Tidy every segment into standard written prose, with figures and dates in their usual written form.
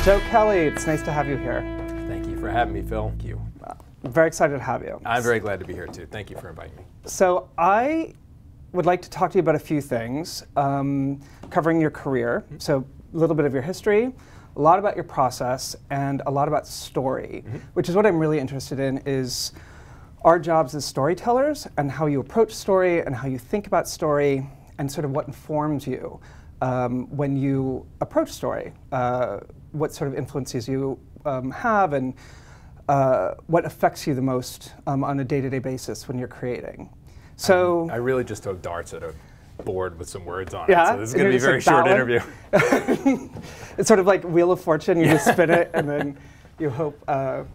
Joe Kelly, it's nice to have you here. Thank you for having me, Phil. Thank you. I'm very excited to have you. I'm very glad to be here, too. Thank you for inviting me. So I would like to talk to you about a few things, covering your career. So a little bit of your history, a lot about your process, and a lot about story, which is what I'm really interested in, is our jobs as storytellers and how you approach story and how you think about story and sort of what informs you when you approach story. What sort of influences you have and what affects you the most on a day-to-day basis when you're creating. So I really just throw darts at a board with some words on yeah, it, so this is going to be a very short interview. It's sort of like Wheel of Fortune, you just spin it and then you hope to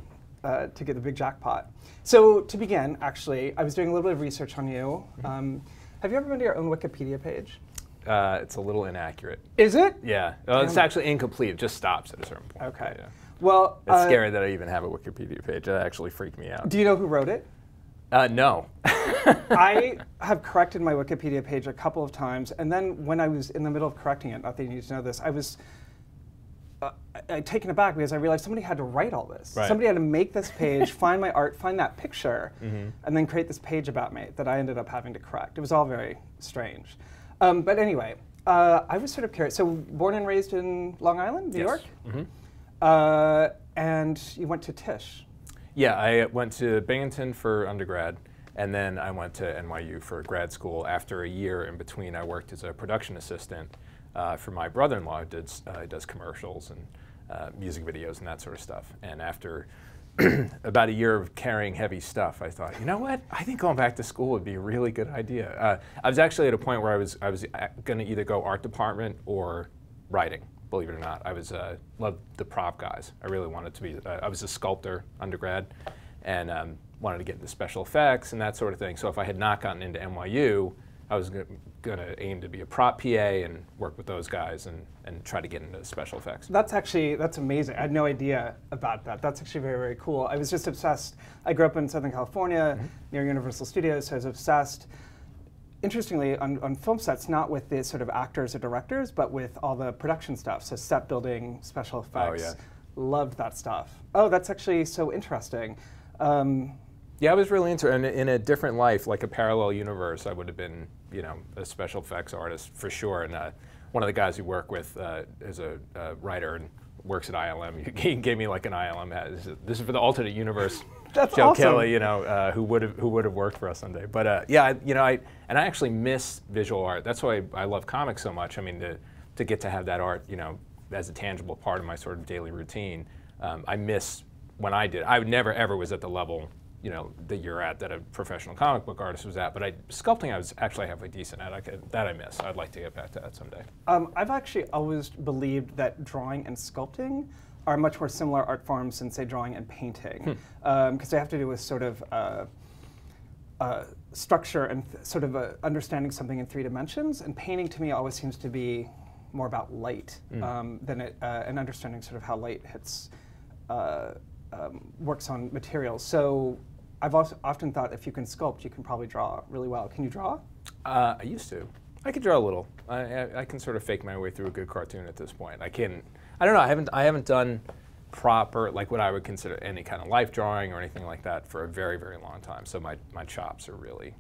get the big jackpot. So to begin, actually, I was doing a little bit of research on you. Have you ever been to your own Wikipedia page? It's a little inaccurate. Is it? Yeah. Well, it's actually incomplete. It just stops at a certain point. Okay. Yeah. Well, it's scary that I even have a Wikipedia page. That actually freaked me out. Do you know who wrote it? No. I have corrected my Wikipedia page a couple of times, and then when I was in the middle of correcting it, not that you need to know this, I was taken aback because I realized somebody had to write all this. Right. Somebody had to make this page, find my art, find that picture, and then create this page about me that I ended up having to correct. It was all very strange. But anyway, I was sort of curious. So born and raised in Long Island, New York? And you went to Tisch. Yeah, I went to Binghamton for undergrad, and then I went to NYU for grad school. After a year in between, I worked as a production assistant for my brother-in-law, who does commercials and music videos and that sort of stuff. And after about a year of carrying heavy stuff, I thought, you know what? I think going back to school would be a really good idea. I was actually at a point where I was going to either go art department or writing. Believe it or not, I loved the prop guys. I really wanted to be. I was a sculptor undergrad, and wanted to get into special effects and that sort of thing. So if I had not gotten into NYU, I was going to aim to be a prop PA and work with those guys and try to get into special effects. That's amazing. I had no idea about that. That's actually very, very cool. I was just obsessed. I grew up in Southern California, near Universal Studios, so I was obsessed. Interestingly, on film sets, not with the sort of actors or directors, but with all the production stuff, so set building, special effects. Oh, yeah. Loved that stuff. Oh, that's actually so interesting. Yeah, I was really into it. And in a different life, like a parallel universe, I would have been, a special effects artist for sure. And one of the guys we work with is a writer and works at ILM. He gave me like an ILM hat. This is for the alternate universe. That's Joe awesome. Kelly, who would have worked for us someday. But yeah, I actually miss visual art. That's why I love comics so much. I mean, to get to have that art, as a tangible part of my sort of daily routine. I miss when I did. I never ever was at the level, that you're at, that a professional comic book artist was at. But sculpting, I was actually halfway decent at. That I miss. I'd like to get back to that someday. I've actually always believed that drawing and sculpting are much more similar art forms than, say, drawing and painting, because they have to do with sort of structure and sort of understanding something in 3 dimensions. And painting, to me, always seems to be more about light than and understanding sort of how light hits, works on materials. So I've also often thought if you can sculpt, you can probably draw really well. Can you draw? I used to. I could draw a little. I can sort of fake my way through a good cartoon at this point. I don't know. I haven't done proper, like what I would consider any kind of life drawing or anything like that for a very, very long time. So my chops are really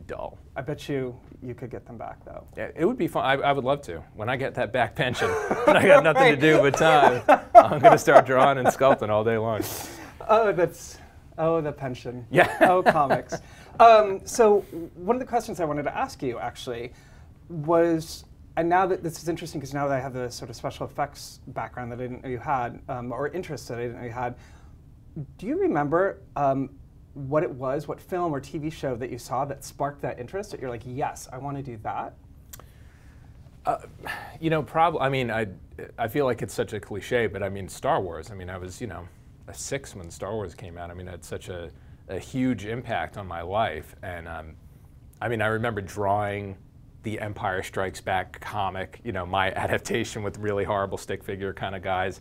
dull. I bet you could get them back, though. Yeah, it would be fun. I would love to. When I get that back pension, and I got nothing to do but time, I'm going to start drawing and sculpting all day long. Oh, the pension. Yeah. Oh, comics. So one of the questions I wanted to ask you, actually, was, and now that this is interesting because now that I have the sort of special effects background that I didn't know you had, or interest that I didn't know you had, do you remember what it was, what film or TV show that you saw that sparked that interest, that you're like, yes, I want to do that? Probably, I mean, I feel like it's such a cliche, but I mean, Star Wars. I mean, I was, a 6 when Star Wars came out. I mean, it had such a huge impact on my life. And I mean, I remember drawing the Empire Strikes Back comic, my adaptation with really horrible stick figure kind of guys.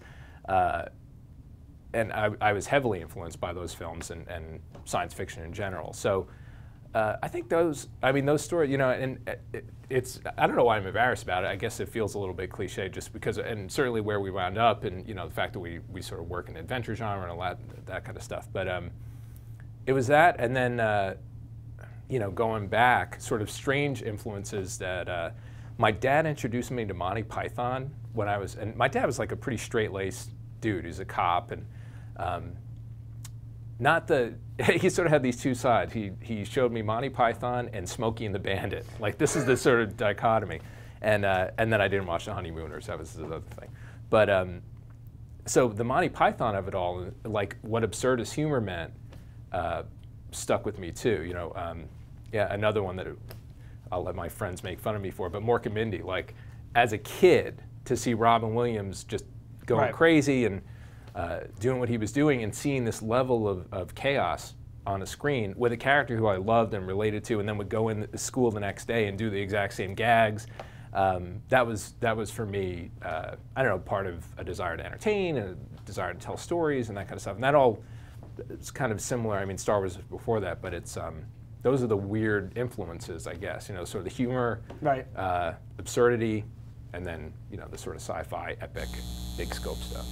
and I was heavily influenced by those films and science fiction in general. So I think those stories, you know, and it's, I don't know why I'm embarrassed about it. I guess it feels a little bit cliche just because, and certainly where we wound up, and, you know, the fact that we sort of work in the adventure genre and a lot, that kind of stuff. But it was that, and then, you know, going back, sort of strange influences that my dad introduced me to Monty Python when I was, and my dad was like a pretty straight-laced dude. He's a cop, and he sort of had these two sides. He showed me Monty Python and Smokey and the Bandit. Like, this is the sort of dichotomy. And then I didn't watch The Honeymooners. That was the other thing. But so the Monty Python of it all, like what absurdist humor meant, stuck with me too. You know, yeah, another one that I'll let my friends make fun of me for, but Mork and Mindy. Like, as a kid, to see Robin Williams just going crazy and doing what he was doing and seeing this level of chaos on a screen with a character who I loved and related to, and then would go in school the next day and do the exact same gags. That was for me, I don't know, part of a desire to entertain and a desire to tell stories and that kind of stuff. And that all is kind of similar. I mean, Star Wars was before that, but it's those are the weird influences, I guess. You know, sort of the humor, absurdity, and then, you know, the sort of sci-fi, epic, big scope stuff.